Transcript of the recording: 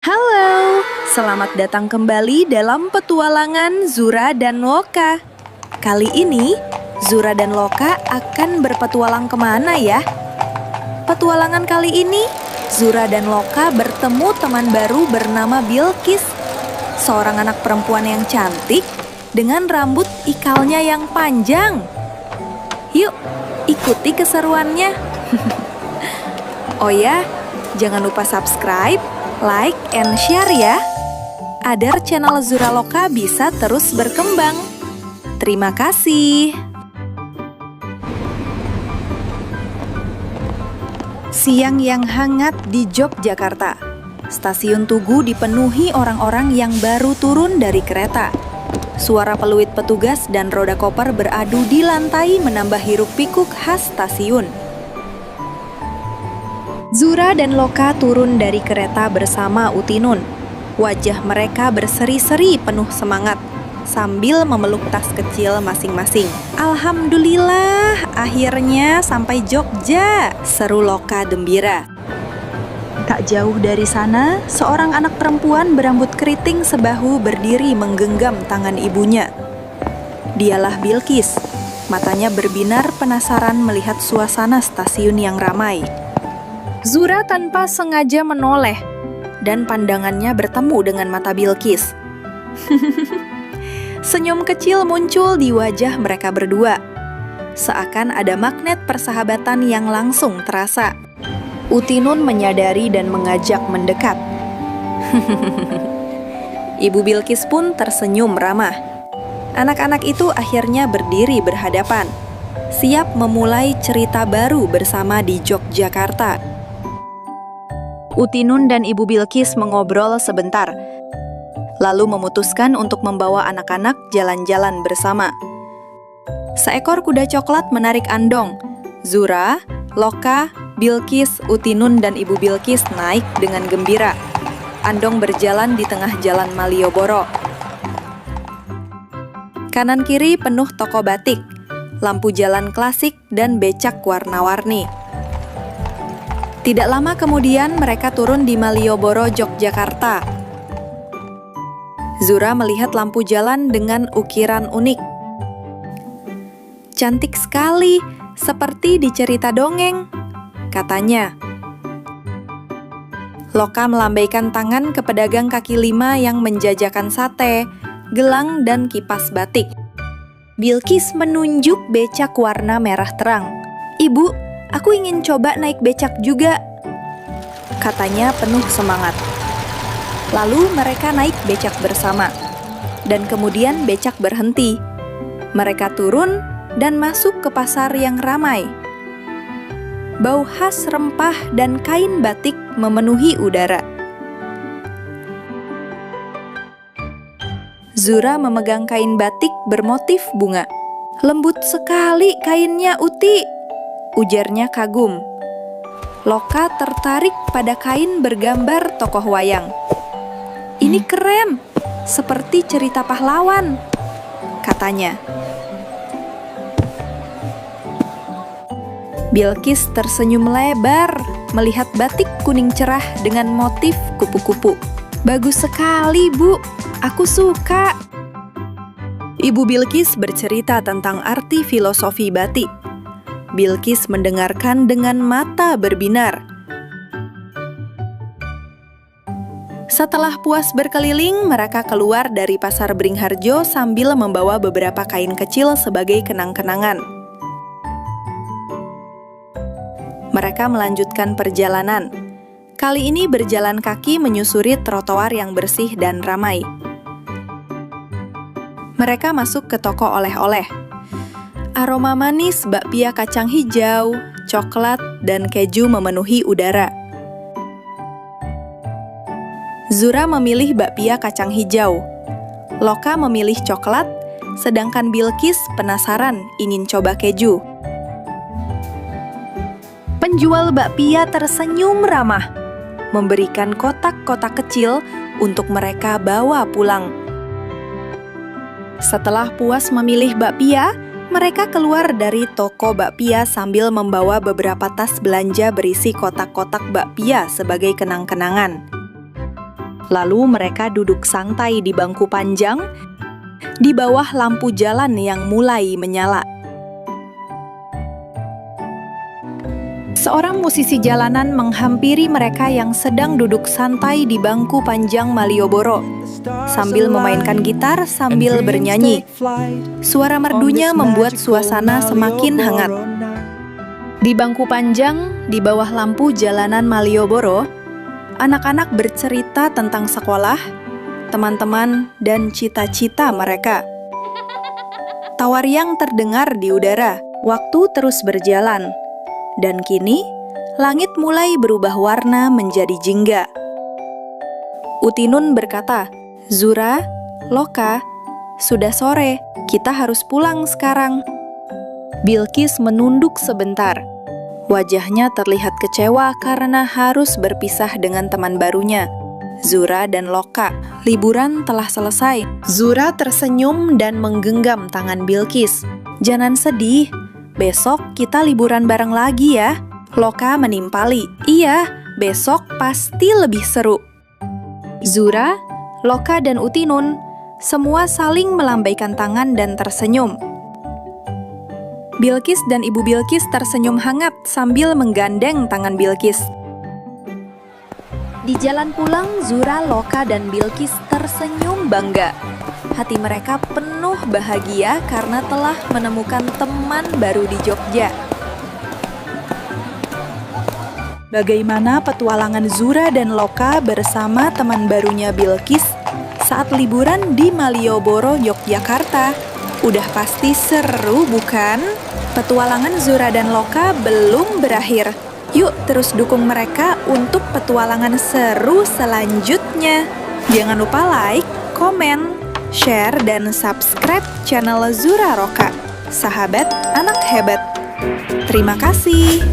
Halo, selamat datang kembali dalam petualangan Zura dan Loka. Kali ini, Zura dan Loka akan berpetualang kemana ya? Petualangan kali ini, Zura dan Loka bertemu teman baru bernama Bilqis, seorang anak perempuan yang cantik dengan rambut ikalnya yang panjang. Yuk, ikuti keseruannya. Oh ya, jangan lupa subscribe, like, and share ya, agar channel Zura Loka bisa terus berkembang. Terima kasih. Siang yang hangat di Yogyakarta. Stasiun Tugu dipenuhi orang-orang yang baru turun dari kereta. Suara peluit petugas dan roda koper beradu di lantai menambah hiruk-pikuk khas stasiun. Zura dan Loka turun dari kereta bersama Utinun. Wajah mereka berseri-seri penuh semangat, sambil memeluk tas kecil masing-masing. Alhamdulillah, akhirnya sampai Jogja, seru Loka gembira. Tak jauh dari sana, seorang anak perempuan berambut keriting sebahu berdiri menggenggam tangan ibunya. Dialah Bilqis. Matanya berbinar penasaran melihat suasana stasiun yang ramai. Zura tanpa sengaja menoleh, dan pandangannya bertemu dengan mata Bilqis. Senyum kecil muncul di wajah mereka berdua. Seakan ada magnet persahabatan yang langsung terasa. Utinun menyadari dan mengajak mendekat. Ibu Bilqis pun tersenyum ramah. Anak-anak itu akhirnya berdiri berhadapan, siap memulai cerita baru bersama di Yogyakarta. Utinun dan Ibu Bilqis mengobrol sebentar, lalu memutuskan untuk membawa anak-anak jalan-jalan bersama. Seekor kuda coklat menarik andong. Zura, Loka, Bilqis, Utinun, dan Ibu Bilqis naik dengan gembira. Andong berjalan di tengah jalan Malioboro. Kanan kiri penuh toko batik, lampu jalan klasik, dan becak warna-warni. Tidak lama kemudian mereka turun di Malioboro, Yogyakarta. Zura melihat lampu jalan dengan ukiran unik. Cantik sekali, seperti di cerita dongeng, katanya. Loka melambaikan tangan ke pedagang kaki lima yang menjajakan sate, gelang, dan kipas batik. Bilqis menunjuk becak warna merah terang. "Ibu, aku ingin coba naik becak juga," katanya penuh semangat. Lalu mereka naik becak bersama, dan kemudian becak berhenti. Mereka turun dan masuk ke pasar yang ramai. Bau khas rempah dan kain batik memenuhi udara. Zura memegang kain batik bermotif bunga. "Lembut sekali kainnya, Uti," ujarnya kagum. Loka tertarik pada kain bergambar tokoh wayang. "Ini keren, seperti cerita pahlawan," katanya. Bilqis tersenyum lebar melihat batik kuning cerah dengan motif kupu-kupu. "Bagus sekali, Bu. Aku suka." Ibu Bilqis bercerita tentang arti filosofi batik. Bilqis mendengarkan dengan mata berbinar. Setelah puas berkeliling, mereka keluar dari pasar Beringharjo sambil membawa beberapa kain kecil sebagai kenang-kenangan. Mereka melanjutkan perjalanan. Kali ini berjalan kaki menyusuri trotoar yang bersih dan ramai. Mereka masuk ke toko oleh-oleh. Aroma manis bakpia kacang hijau, coklat, dan keju memenuhi udara. Zura memilih bakpia kacang hijau. Loka memilih coklat, sedangkan Bilqis penasaran ingin coba keju. Penjual bakpia tersenyum ramah, memberikan kotak-kotak kecil untuk mereka bawa pulang. Setelah puas memilih bakpia, mereka keluar dari toko bakpia sambil membawa beberapa tas belanja berisi kotak-kotak bakpia sebagai kenang-kenangan. Lalu mereka duduk santai di bangku panjang di bawah lampu jalan yang mulai menyala. Seorang musisi jalanan menghampiri mereka yang sedang duduk santai di bangku panjang Malioboro, sambil memainkan gitar sambil bernyanyi. Suara merdunya membuat suasana semakin hangat. Di bangku panjang, di bawah lampu jalanan Malioboro, anak-anak bercerita tentang sekolah, teman-teman, dan cita-cita mereka. Tawariang terdengar di udara, waktu terus berjalan. Dan kini, langit mulai berubah warna menjadi jingga. Utinun berkata, "Zura, Loka, sudah sore, kita harus pulang sekarang." Bilqis menunduk sebentar. Wajahnya terlihat kecewa karena harus berpisah dengan teman barunya, Zura dan Loka. Liburan telah selesai. Zura tersenyum dan menggenggam tangan Bilqis. "Jangan sedih. Besok kita liburan bareng lagi ya." Loka menimpali, "Iya, besok pasti lebih seru." Zura, Loka, dan Utinun semua saling melambaikan tangan dan tersenyum. Bilqis dan Ibu Bilqis tersenyum hangat sambil menggandeng tangan Bilqis. Di jalan pulang, Zura, Loka, dan Bilqis tersenyum bangga. Hati mereka penuh bahagia karena telah menemukan teman baru di Jogja. Bagaimana petualangan Zura dan Loka bersama teman barunya Bilqis saat liburan di Malioboro, Yogyakarta? Udah pasti seru, bukan? Petualangan Zura dan Loka belum berakhir. Yuk terus dukung mereka untuk petualangan seru selanjutnya. Jangan lupa like, komen, share, dan subscribe channel Zura Roka, sahabat anak hebat. Terima kasih.